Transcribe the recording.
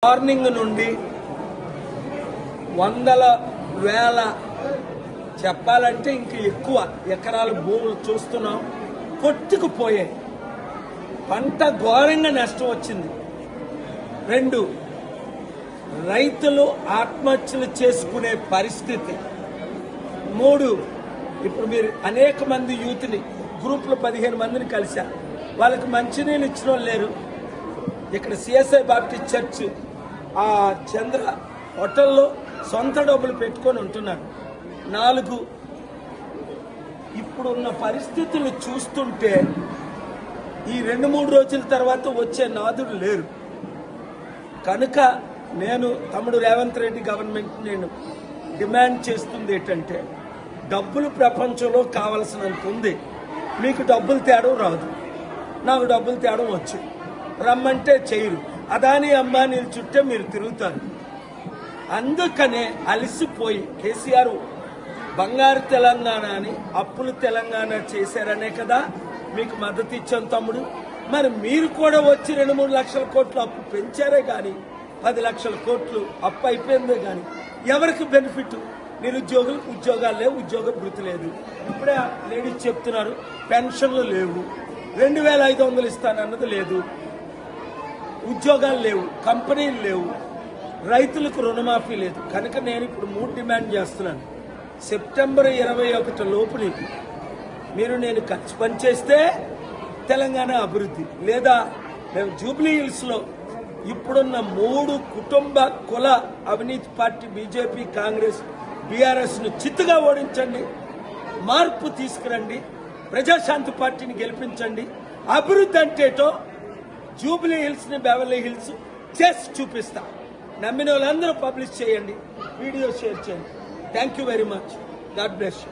Morning నుండి వందల వేల చెప్పాలంటే ఇంక ఎక్కువ ఎకరాల భూములు చూస్తున్నాం, కొట్టుకుపోయాయి. పంట ఘోరంగా నష్టం వచ్చింది. 2, రైతులు ఆత్మహత్యలు చేసుకునే పరిస్థితి. 3, ఇప్పుడు మీరు అనేక మంది యూత్ని గ్రూప్లో 15 మందిని కలిశారు. వాళ్ళకి మంచినీళ్ళు ఇచ్చిన వాళ్ళు లేరు. ఇక్కడ సిఎస్ఐ బాప్టిస్ట్ చర్చ్ ఆ చంద్ర హోటల్లో సొంత డబ్బులు పెట్టుకొని ఉంటున్నారు. 4, ఇప్పుడున్న పరిస్థితులు చూస్తుంటే ఈ 2-3 రోజుల తర్వాత వచ్చే నాదుడు లేరు. కనుక నేను తమ్ముడు రేవంత్ రెడ్డి గవర్నమెంట్ నేను డిమాండ్ చేస్తుంది ఏంటంటే, డబ్బులు ప్రపంచంలో కావలసినంత ఉంది. మీకు డబ్బులు తేడం రాదు, నాకు డబ్బులు తేడం వచ్చు. రమ్మంటే చేయరు. అదాని అంబానీల చుట్టే మీరు తిరుగుతారు. అందుకనే అలసిపోయి కేసీఆర్ బంగారు తెలంగాణ అని అప్పులు తెలంగాణ చేశారనే కదా మీకు మద్దతు ఇచ్చాం తమ్ముడు. మరి మీరు కూడా వచ్చి 2-3 లక్షల కోట్లు అప్పు పెంచారే కానీ 10 లక్షల కోట్లు అప్పు అయిపోయిందే కానీ ఎవరికి బెనిఫిట్? నిరుద్యోగులకు ఉద్యోగాలు లేవు, ఉద్యోగ భృతి లేదు. ఇప్పుడే లేడీస్ చెప్తున్నారు పెన్షన్లు లేవు, 2500 ఇస్తానన్నది లేదు, ఉద్యోగాలు లేవు, కంపెనీలు లేవు, రైతులకు రుణమాఫీ లేదు. కనుక నేను ఇప్పుడు 3 డిమాండ్ చేస్తున్నాను. సెప్టెంబర్ 21 లోపుని మీరు నేను ఖర్చు పనిచేస్తే తెలంగాణ అభివృద్ధి, లేదా మేము జూబ్లీ హిల్స్లో ఇప్పుడున్న 3 కుటుంబ కుల అవినీతి పార్టీ బీజేపీ, కాంగ్రెస్, బీఆర్ఎస్ను చిత్తుగా ఓడించండి, మార్పు తీసుకురండి, ప్రజాశాంతి పార్టీని గెలిపించండి. అభివృద్ధి అంటేటో జూబ్లీ హిల్స్ని బెవర్లీ హిల్స్ చేసి చూపిస్తా. నమ్మిన వాళ్ళందరూ పబ్లిష్ చేయండి, వీడియో షేర్ చేయండి. Thank you very much. God bless you.